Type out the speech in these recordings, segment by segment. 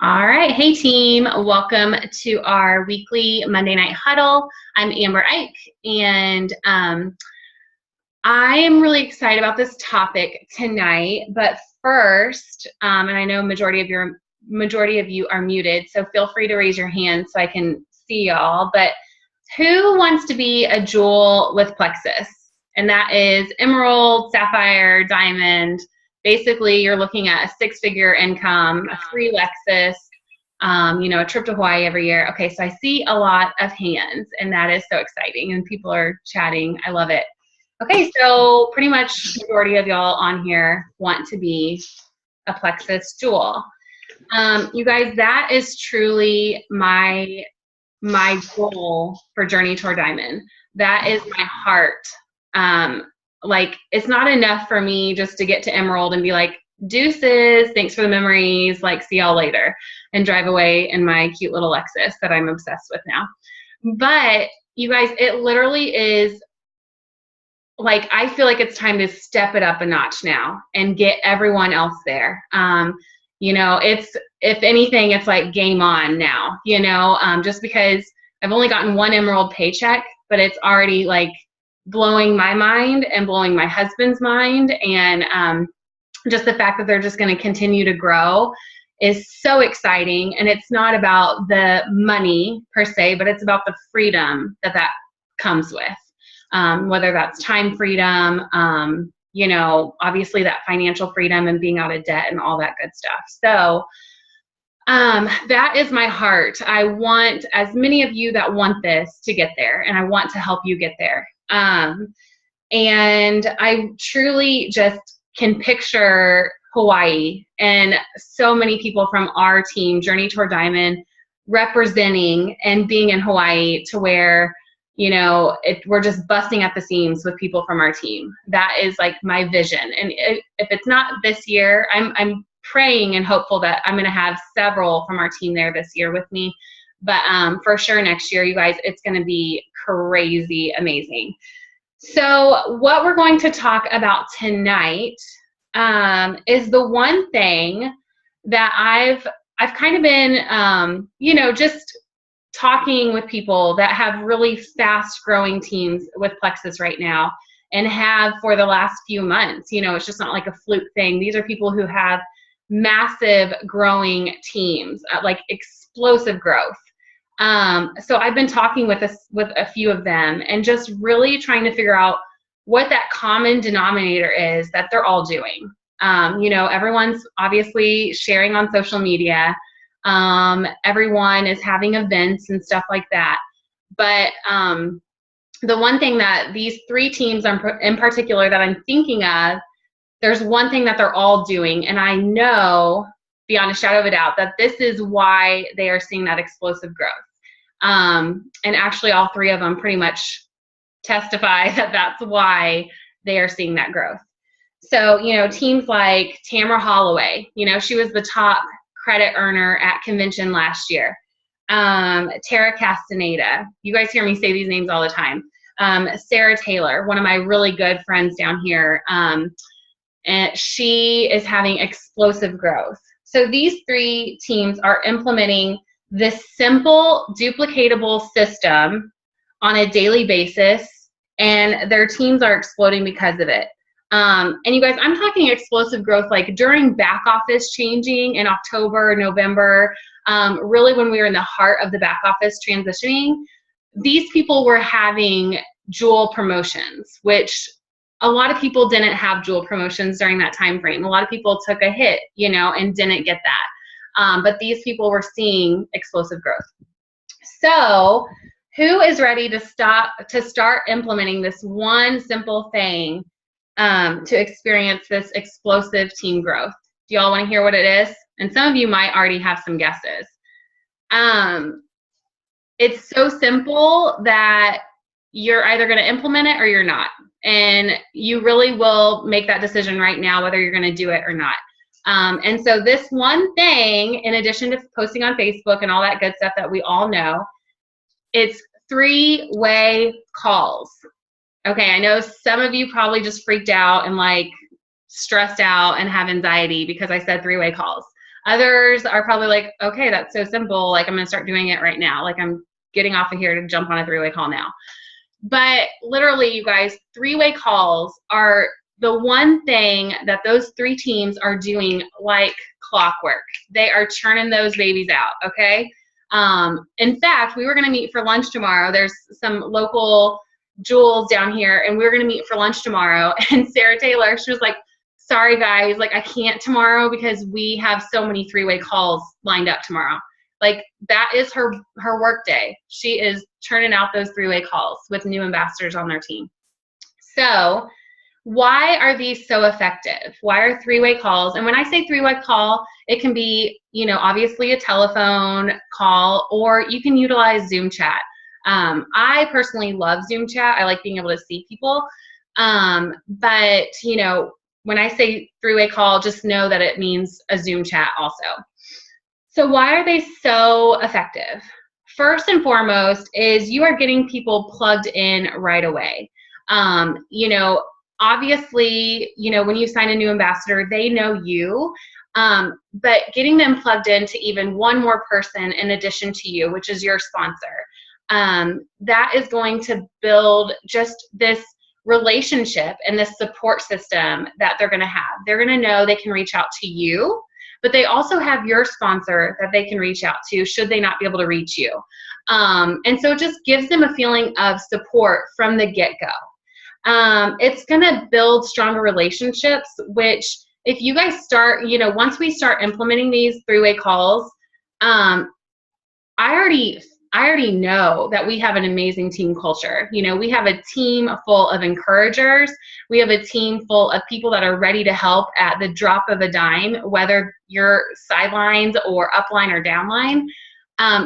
All right. Hey, team. Welcome to our weekly Monday Night Huddle. I'm Amber Ike, and I am really excited about this topic tonight. But first, and I know majority of you are muted, so feel free to raise your hand so I can see y'all. But who wants to be a jewel with plexus? And that is emerald, sapphire, diamond. Basically, you're looking at a six-figure income, a free Lexus, a trip to Hawaii every year. Okay, so I see a lot of hands, and that is so exciting, and people are chatting. I love it. Okay, so pretty much the majority of y'all on here want to be a plexus jewel. You guys, that is truly my goal for Journey Toward Diamond. That is my heart. Like, it's not enough for me just to get to Emerald and be like, deuces, thanks for the memories, like, see y'all later, and drive away in my cute little Lexus that I'm obsessed with now. But you guys, it literally is like, I feel like it's time to step it up a notch now and get everyone else there. It's, if anything, it's like game on now, just because I've only gotten one Emerald paycheck, but it's already like blowing my mind and blowing my husband's mind. And just the fact that they're just going to continue to grow is so exciting. And it's not about the money per se, but it's about the freedom that comes with, whether that's time freedom, obviously that financial freedom and being out of debt and all that good stuff. So that is my heart. I want as many of you that want this to get there, and I want to help you get there. And I truly just can picture Hawaii and so many people from our team, Journey Toward Diamond, representing and being in Hawaii to where, we're just busting at the seams with people from our team. That is like my vision. And if it's not this year, I'm praying and hopeful that I'm going to have several from our team there this year with me. But for sure next year, you guys, it's going to be crazy amazing. So what we're going to talk about tonight is the one thing that I've kind of been, just talking with people that have really fast growing teams with Plexus right now and have for the last few months. It's just not like a fluke thing. These are people who have massive growing teams, like explosive growth. So I've been talking with a few of them and just really trying to figure out what that common denominator is that they're all doing. Everyone's obviously sharing on social media. Everyone is having events and stuff like that. But the one thing that these three teams in particular that I'm thinking of, there's one thing that they're all doing, and I know beyond a shadow of a doubt that this is why they are seeing that explosive growth. And actually all three of them pretty much testify that that's why they are seeing that growth. So, teams like Tamara Holloway, she was the top credit earner at convention last year. Tara Castaneda, you guys hear me say these names all the time. Sarah Taylor, one of my really good friends down here, and she is having explosive growth. So these three teams are implementing this simple, duplicatable system on a daily basis, and their teams are exploding because of it. And you guys, I'm talking explosive growth like during back office changing in October, November, really when we were in the heart of the back office transitioning. These people were having jewel promotions, which a lot of people didn't have jewel promotions during that time frame. A lot of people took a hit, and didn't get that. But these people were seeing explosive growth. So who is ready to start implementing this one simple thing to experience this explosive team growth? Do y'all want to hear what it is? And some of you might already have some guesses. It's so simple that you're either going to implement it or you're not. And you really will make that decision right now whether you're going to do it or not. And so this one thing, in addition to posting on Facebook and all that good stuff that we all know, it's three-way calls. Okay, I know some of you probably just freaked out and like stressed out and have anxiety because I said three-way calls. Others are probably like, okay, that's so simple. Like, I'm going to start doing it right now. Like, I'm getting off of here to jump on a three-way call now. But literally, you guys, three-way calls are the one thing that those three teams are doing like clockwork. They are churning those babies out, okay? In fact, we were going to meet for lunch tomorrow. There's some local Jewels down here, and we were going to meet for lunch tomorrow. And Sarah Taylor, she was like, sorry, guys, like, I can't tomorrow because we have so many three-way calls lined up tomorrow. Like, that is her work day. She is churning out those three-way calls with new ambassadors on their team. So why are these so effective? Why are three-way calls? And when I say three-way call, it can be, you know, obviously a telephone call, or you can utilize Zoom chat. I personally love Zoom chat. I like being able to see people. But, you know, when I say three-way call, just know that it means a Zoom chat also. So why are they so effective? First and foremost is you are getting people plugged in right away. You know, obviously, you know, when you sign a new ambassador, they know you, but getting them plugged into even one more person in addition to you, which is your sponsor, that is going to build just this relationship and this support system that they're going to have. They're going to know they can reach out to you, but they also have your sponsor that they can reach out to should they not be able to reach you. And so it just gives them a feeling of support from the get-go. It's going to build stronger relationships, which if you guys start, you know, once we start implementing these three-way calls, I already know that we have an amazing team culture. You know, we have a team full of encouragers. We have a team full of people that are ready to help at the drop of a dime, whether you're sidelines or upline or downline.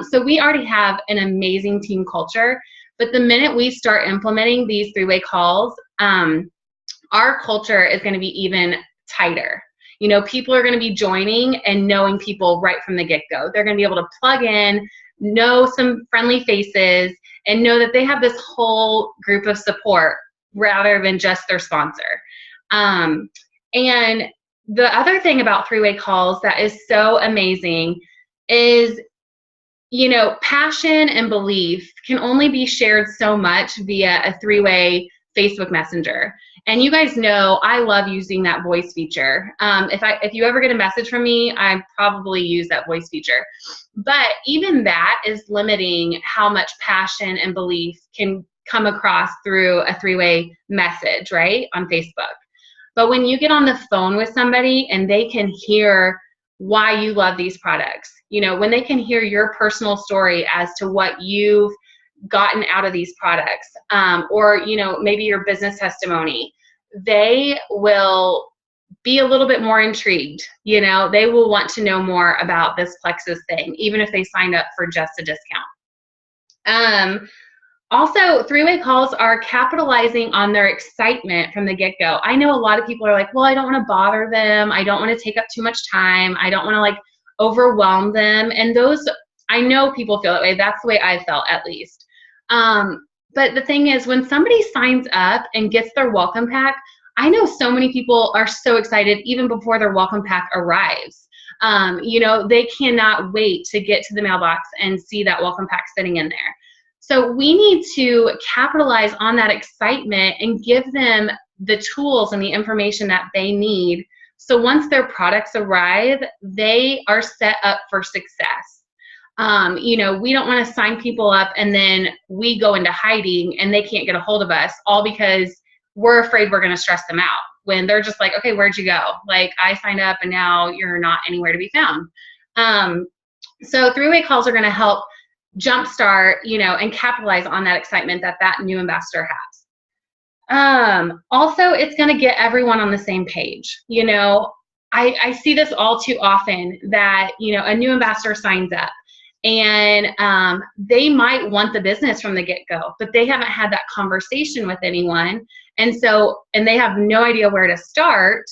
So we already have an amazing team culture. But the minute we start implementing these three-way calls, our culture is going to be even tighter. You know, people are going to be joining and knowing people right from the get-go. They're going to be able to plug in, know some friendly faces, and know that they have this whole group of support rather than just their sponsor. And the other thing about three-way calls that is so amazing is, you know, passion and belief can only be shared so much via a three-way Facebook Messenger. And you guys know I love using that voice feature. If you ever get a message from me, I probably use that voice feature. But even that is limiting how much passion and belief can come across through a three-way message, right, on Facebook. But when you get on the phone with somebody and they can hear why you love these products, you know, when they can hear your personal story as to what you've gotten out of these products, or, you know, maybe your business testimony, they will be a little bit more intrigued. You know, they will want to know more about this Plexus thing, even if they signed up for just a discount. Also, three-way calls are capitalizing on their excitement from the get-go. I know a lot of people are like, well, I don't want to bother them. I don't want to take up too much time. I don't want to like overwhelm them. And those, I know people feel that way. That's the way I felt, at least. But the thing is, when somebody signs up and gets their welcome pack, I know so many people are so excited even before their welcome pack arrives. You know, they cannot wait to get to the mailbox and see that welcome pack sitting in there. So we need to capitalize on that excitement and give them the tools and the information that they need. So once their products arrive, they are set up for success. You know, we don't want to sign people up and then we go into hiding and they can't get a hold of us, all because we're afraid we're going to stress them out when they're just like, okay, where'd you go? Like, I signed up and now you're not anywhere to be found. So three-way calls are going to help jumpstart, you know, and capitalize on that excitement that that new ambassador has. Also, it's going to get everyone on the same page. You know, I see this all too often that, you know, a new ambassador signs up and they might want the business from the get-go, but they haven't had that conversation with anyone. And so, and they have no idea where to start.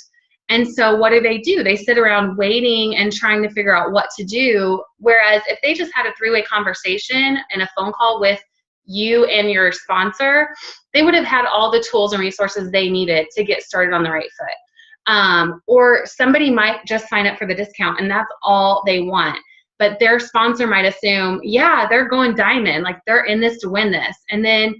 And so what do? They sit around waiting and trying to figure out what to do. Whereas if they just had a three-way conversation and a phone call with you and your sponsor, they would have had all the tools and resources they needed to get started on the right foot. Or somebody might just sign up for the discount and that's all they want. But their sponsor might assume, yeah, they're going diamond, like they're in this to win this. And then,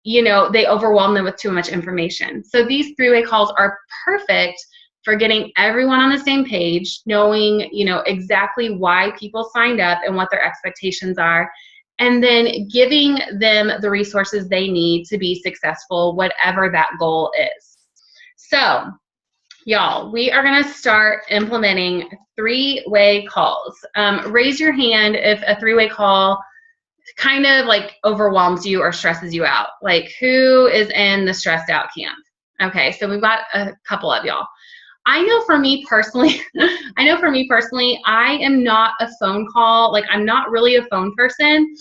they overwhelm them with too much information. So these three-way calls are perfect for getting everyone on the same page, knowing, exactly why people signed up and what their expectations are, and then giving them the resources they need to be successful, whatever that goal is. So, y'all, we are going to start implementing three-way calls. Raise your hand if a three-way call kind of like overwhelms you or stresses you out. Like, who is in the stressed out camp? Okay, so we've got a couple of y'all. I know for me personally, I am not a phone call. Like, I'm not really a phone person,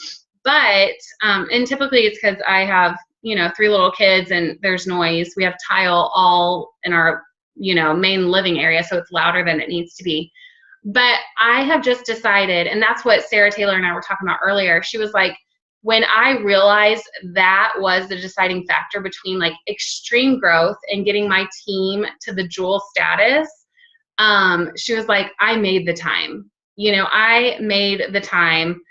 but, and typically it's because I have, 3 little kids and there's noise. We have tile all in our, main living area, so it's louder than it needs to be. But I have just decided, and that's what Sarah Taylor and I were talking about earlier. She was like, when I realized that was the deciding factor between like extreme growth and getting my team to the jewel status, she was like, I made the time. I made the time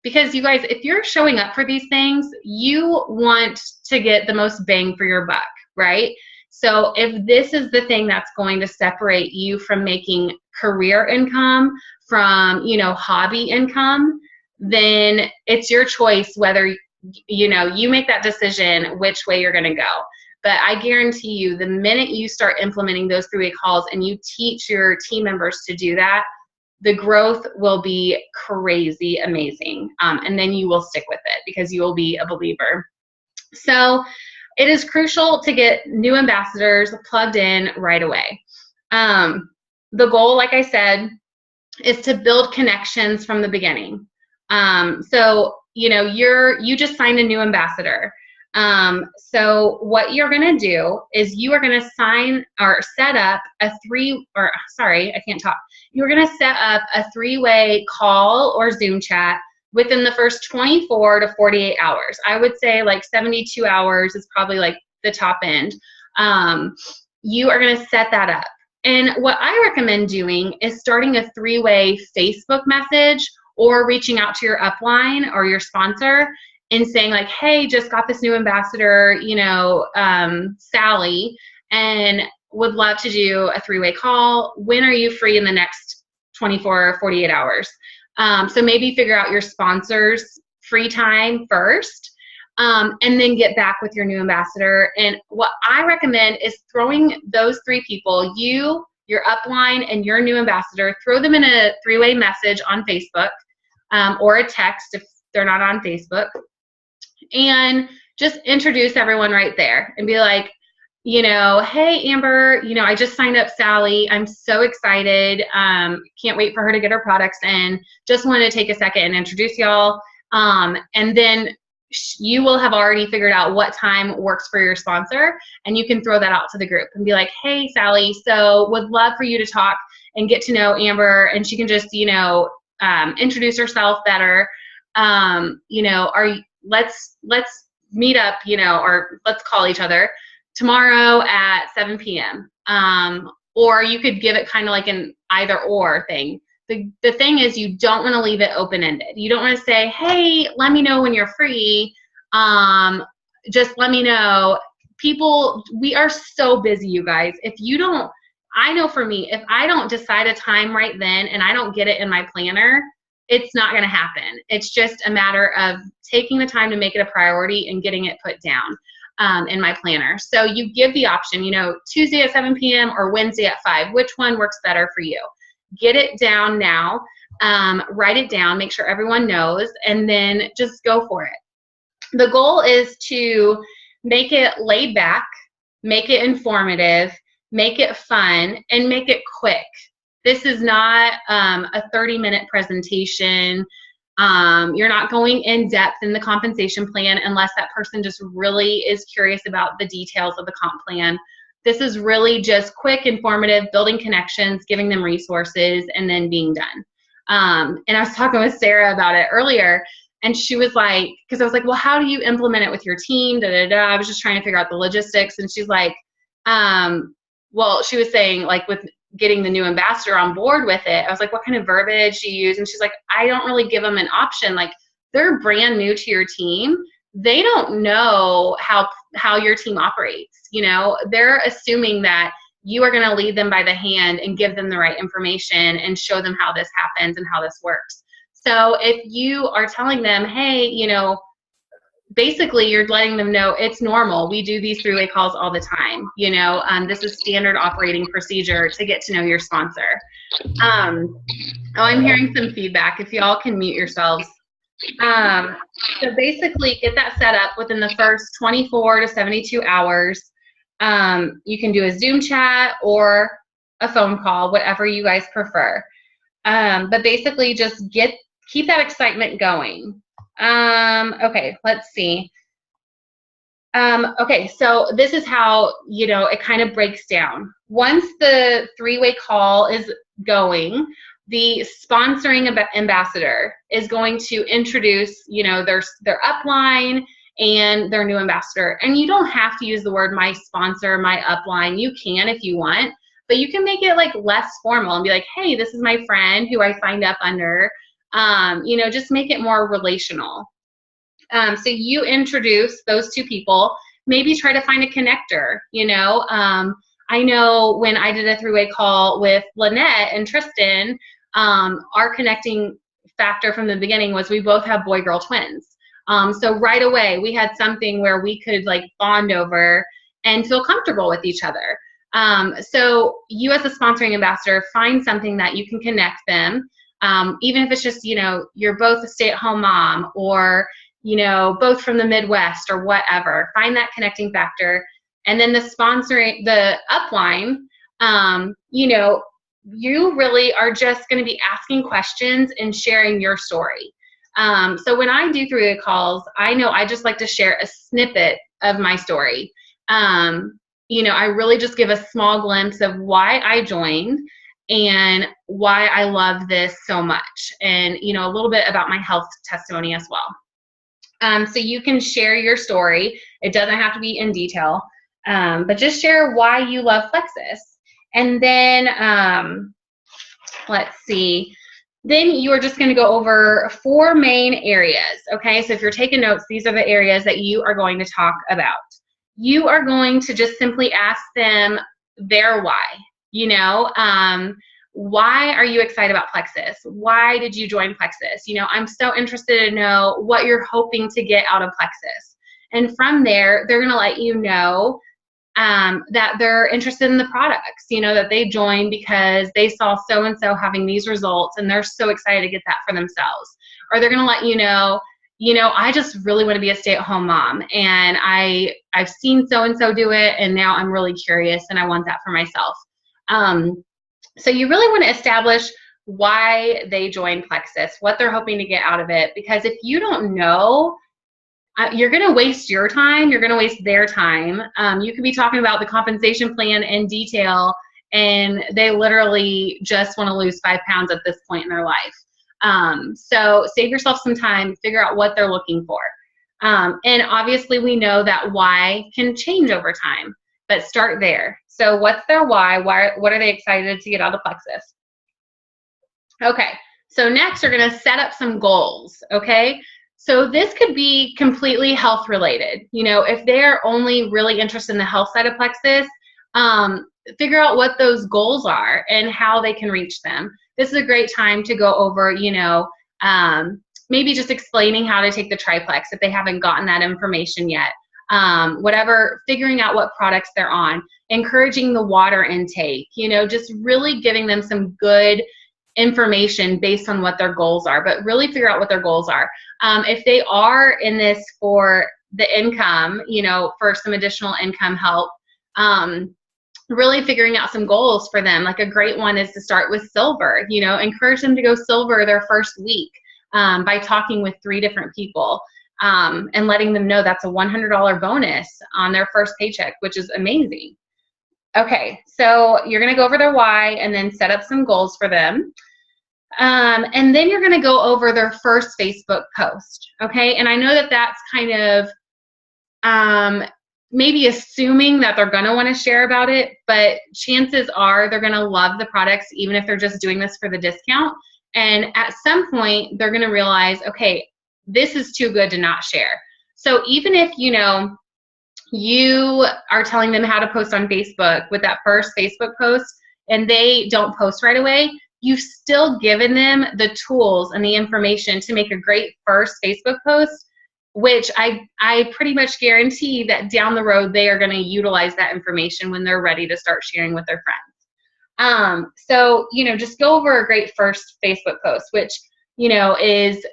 because you guys, if you're showing up for these things, you want to get the most bang for your buck, right? So if this is the thing that's going to separate you from making career income from, hobby income, then it's your choice whether, you make that decision which way you're going to go. But I guarantee you, the minute you start implementing those three-way calls and you teach your team members to do that, the growth will be crazy amazing. And then you will stick with it because you will be a believer. So it is crucial to get new ambassadors plugged in right away. The goal, like I said, is to build connections from the beginning. So, you just signed a new ambassador. So what you're going to do is you are going to set up a three-way call or Zoom chat within the first 24 to 48 hours. I would say like 72 hours is probably like the top end. You are going to set that up. And what I recommend doing is starting a three-way Facebook message or reaching out to your upline or your sponsor and saying like, hey, just got this new ambassador, Sally, and would love to do a three-way call. When are you free in the next 24 or 48 hours? So maybe figure out your sponsor's free time first, and then get back with your new ambassador. And what I recommend is throwing those 3 people, you, your upline, and your new ambassador, throw them in a three-way message on Facebook, or a text if they're not on Facebook, and just introduce everyone right there and be like, hey, Amber, I just signed up Sally. I'm so excited. Can't wait for her to get her products in. Just wanted to take a second and introduce y'all. And then you will have already figured out what time works for your sponsor, and you can throw that out to the group and be like, hey, Sally, so would love for you to talk and get to know Amber, and she can just, introduce herself better. Let's meet up, or let's call each other tomorrow at 7 p.m. Or you could give it kind of like an either or thing. The thing is, you don't want to leave it open-ended. You don't want to say, hey, let me know when you're free. Just let me know. People, we are so busy, you guys. I know for me, if I don't decide a time right then and I don't get it in my planner, it's not going to happen. It's just a matter of taking the time to make it a priority and getting it put down in my planner. So you give the option, Tuesday at 7 p.m. or Wednesday at 5. Which one works better for you? Get it down now. Write it down. Make sure everyone knows, and then just go for it. The goal is to make it laid back, make it informative, make it fun, and make it quick. This is not a 30-minute presentation. You're not going in depth in the compensation plan unless that person just really is curious about the details of the comp plan. This is really just quick, informative, building connections, giving them resources, and then being done. And I was talking with Sarah about it earlier, and she was like, because I was like, well, how do you implement it with your team? I was just trying to figure out the logistics, and she's like, well, she was saying, like, with getting the new ambassador on board with it, I was like, what kind of verbiage do you use? And she's like, I don't really give them an option. Like, they're brand new to your team. They don't know how your team operates. You know, they're assuming that you are going to lead them by the hand and give them the right information and show them how this happens and how this works. So if you are telling them, hey, you know, basically you're letting them know it's normal. We do these three-way calls all the time. You know, this is standard operating procedure to get to know your sponsor. Oh, I'm hearing some feedback. If y'all can mute yourselves. So basically get that set up within the first 24 to 72 hours. You can do a Zoom chat or a phone call, whatever you guys prefer. But basically just keep that excitement going. Okay, let's see. Okay, so this is how, you know, it kind of breaks down. Once the three-way call is going, the sponsoring ambassador is going to introduce, you know, their upline and their new ambassador. And you don't have to use the word my sponsor, my upline. You can if you want, but you can make it like less formal and be like, hey, this is my friend who I signed up under. You know, just make it more relational. So you introduce those two people, maybe try to find a connector, you know. I know when I did a three-way call with Lynette and Tristan, our connecting factor from the beginning was we both have boy-girl twins. So right away we had something where we could like bond over and feel comfortable with each other. So you as a sponsoring ambassador, find something that you can connect them. Even if it's just, you know, you're both a stay-at-home mom or, you know, both from the Midwest or whatever, find that connecting factor. And then the sponsoring, the upline, you know, you really are just going to be asking questions and sharing your story. So when I do three-way calls, I know I just like to share a snippet of my story. You know, I really just give a small glimpse of why I joined and why I love this so much, and, you know, a little bit about my health testimony as well. So you can share your story. It doesn't have to be in detail, but just share why you love Plexus. And then, let's see, then you are just going to go over 4 main areas, okay? So if you're taking notes, these are the areas that you are going to talk about. You are going to just simply ask them their why. You know, why are you excited about Plexus? Why did you join Plexus? You know, I'm so interested to know what you're hoping to get out of Plexus. And from there, they're going to let you know that they're interested in the products, you know, that they joined because they saw so-and-so having these results and they're so excited to get that for themselves. Or they're going to let you know, I just really want to be a stay-at-home mom and I've seen so-and-so do it and now I'm really curious and I want that for myself. So you really want to establish why they joined Plexus, what they're hoping to get out of it, because if you don't know, you're going to waste your time, you're going to waste their time. You could be talking about the compensation plan in detail and they literally just want to lose 5 pounds at this point in their life. So save yourself some time, figure out what they're looking for. And obviously we know that why can change over time, but start there. So what's their why? What are they excited to get out of Plexus? Okay, so next we're going to set up some goals, okay? So this could be completely health related. You know, if they're only really interested in the health side of Plexus, figure out what those goals are and how they can reach them. This is a great time to go over, you know, maybe just explaining how to take the triplex if they haven't gotten that information yet. Whatever, figuring out what products they're on, encouraging the water intake, you know, just really giving them some good information based on what their goals are, but really figure out what their goals are. If they are in this for the income, you know, for some additional income help, really figuring out some goals for them. Like a great one is to start with silver, you know, encourage them to go silver their first week by talking with 3 different people. And letting them know that's a $100 bonus on their first paycheck, which is amazing. Okay, so you're going to go over their why and then set up some goals for them. And then you're going to go over their first Facebook post, okay? And I know that that's kind of, maybe assuming that they're going to want to share about it, but chances are they're going to love the products even if they're just doing this for the discount. And at some point, they're going to realize, okay, this is too good to not share. So even if, you know, you are telling them how to post on Facebook with that first Facebook post and they don't post right away, you've still given them the tools and the information to make a great first Facebook post, which I pretty much guarantee that down the road they are going to utilize that information when they're ready to start sharing with their friends. So, you know, just go over a great first Facebook post, which, you know, is,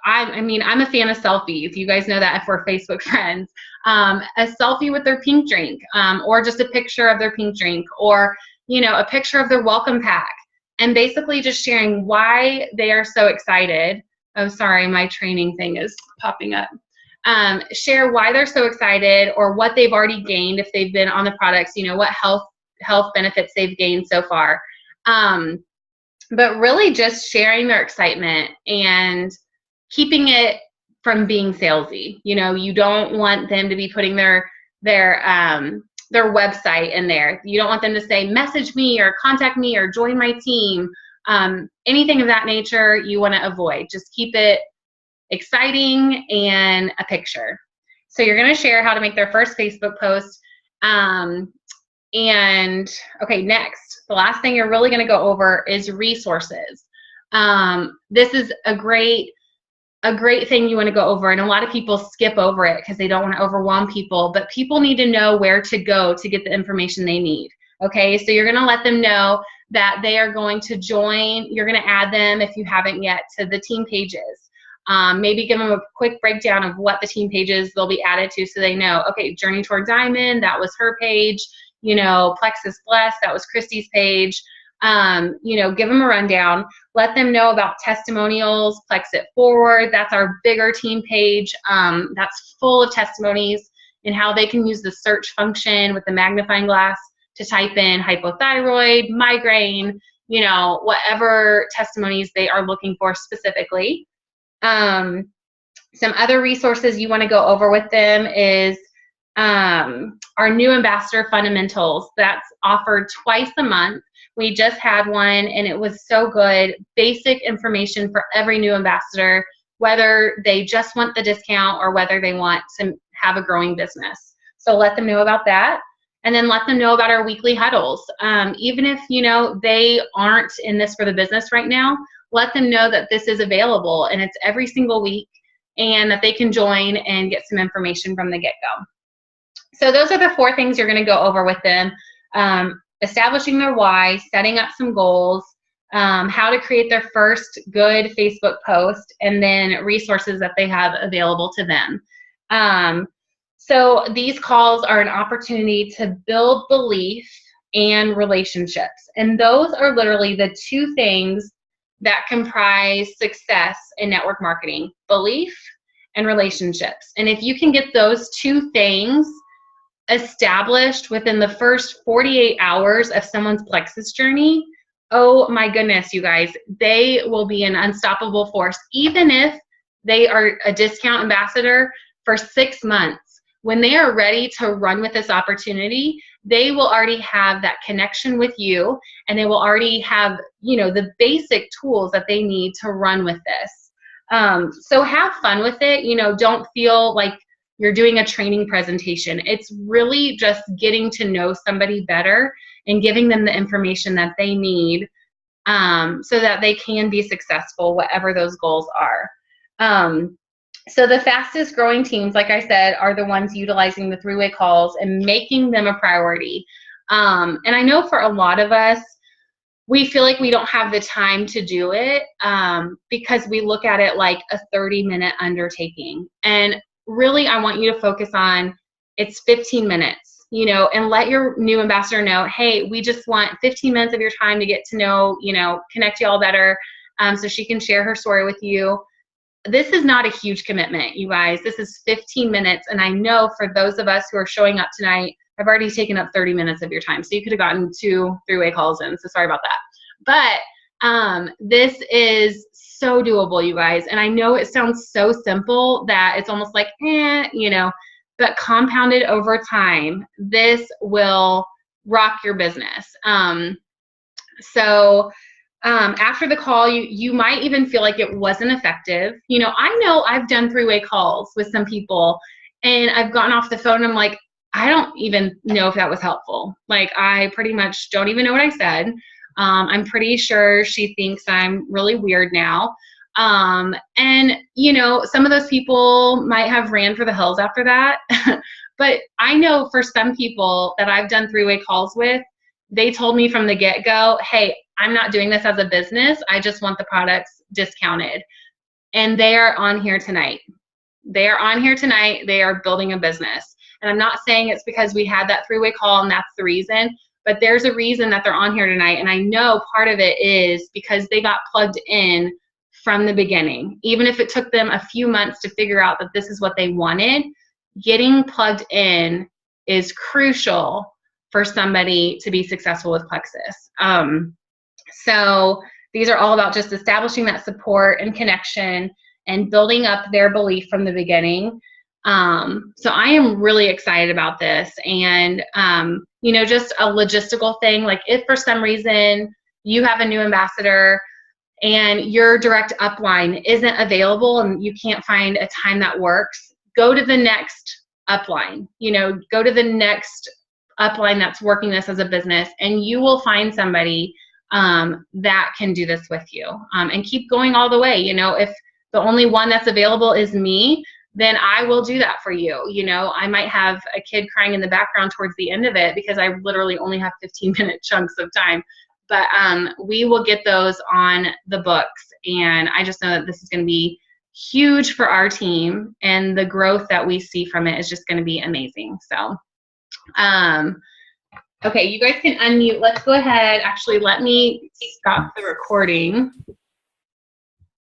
I mean, I'm a fan of selfies. You guys know that if we're Facebook friends. A selfie with their pink drink, or just a picture of their pink drink, or, you know, a picture of their welcome pack, and basically just sharing why they are so excited. Oh, sorry, my training thing is popping up. Share why they're so excited or what they've already gained if they've been on the products, you know, what health benefits they've gained so far. But really just sharing their excitement and keeping it from being salesy. You know, you don't want them to be putting their website in there. You don't want them to say, message me or contact me or join my team. Anything of that nature you want to avoid. Just keep it exciting and a picture. So you're going to share how to make their first Facebook post. And okay, next, the last thing you're really going to go over is resources. This is a great thing you want to go over, and a lot of people skip over it because they don't want to overwhelm people, but people need to know where to go to get the information they need. Okay, so you're going to let them know that they are going to join, you're going to add them, if you haven't yet, to the team pages. Maybe give them a quick breakdown of what the team pages they'll be added to, so they know, okay, Journey Toward Diamond, that was her page, you know, Plexus Blessed, that was Christy's page. You know, give them a rundown, let them know about testimonials, Plex It Forward, that's our bigger team page. That's full of testimonies and how they can use the search function with the magnifying glass to type in hypothyroid, migraine, you know, whatever testimonies they are looking for specifically. Some other resources you want to go over with them is our new ambassador fundamentals. That's offered twice a month. We just had one and it was so good. Basic information for every new ambassador, whether they just want the discount or whether they want to have a growing business. So let them know about that. And then let them know about our weekly huddles. Even if, you know, they aren't in this for the business right now, let them know that this is available and it's every single week and that they can join and get some information from the get-go. So those are the 4 things you're going to go over with them. Establishing their why, setting up some goals, how to create their first good Facebook post, and then resources that they have available to them. So these calls are an opportunity to build belief and relationships. And those are literally the 2 things that comprise success in network marketing: belief and relationships. And if you can get those 2 things established within the first 48 hours of someone's Plexus journey, oh my goodness, you guys, they will be an unstoppable force. Even if they are a discount ambassador for 6 months, when they are ready to run with this opportunity, they will already have that connection with you, and they will already have, you know, the basic tools that they need to run with this. So have fun with it. You know, don't feel like you're doing a training presentation. It's really just getting to know somebody better and giving them the information that they need so that they can be successful, whatever those goals are. So the fastest growing teams, like I said, are the ones utilizing the 3-way calls and making them a priority. And I know for a lot of us, we feel like we don't have the time to do it because we look at it like a 30-minute undertaking. And really, I want you to focus on it's 15 minutes, you know, and let your new ambassador know, hey, we just want 15 minutes of your time to get to know, you know, connect you all better so she can share her story with you. This is not a huge commitment, you guys. This is 15 minutes. And I know for those of us who are showing up tonight, I've already taken up 30 minutes of your time. So you could have gotten 2 3-way calls in. So sorry about that. But this is so doable, you guys. And I know it sounds so simple that it's almost like, you know, but compounded over time, this will rock your business. After the call, you might even feel like it wasn't effective. You know I've done three-way calls with some people, and I've gotten off the phone and I'm like, I don't even know if that was helpful. Like, I pretty much don't even know what I said. I'm pretty sure she thinks I'm really weird now. And some of those people might have ran for the hills after that. But I know for some people that I've done three-way calls with, they told me from the get-go, hey, I'm not doing this as a business. I just want the products discounted. And they are on here tonight. They are on here tonight. They are building a business. And I'm not saying it's because we had that three-way call and that's the reason, but there's a reason that they're on here tonight. And I know part of it is because they got plugged in from the beginning. Even if it took them a few months to figure out that this is what they wanted, getting plugged in is crucial for somebody to be successful with Plexus. So these are all about just establishing that support and connection and building up their belief from the beginning. So I am really excited about this. And, just a logistical thing, like if for some reason you have a new ambassador and your direct upline isn't available and you can't find a time that works, go to the next upline, go to the next upline that's working this as a business, and you will find somebody that can do this with you, and keep going all the way. If the only one that's available is me, then I will do that for you. I might have a kid crying in the background towards the end of it because I literally only have 15-minute chunks of time. But we will get those on the books. And I just know that this is going to be huge for our team, and the growth that we see from it is just going to be amazing. So, okay, you guys can unmute. Let's go ahead. Actually, let me stop the recording.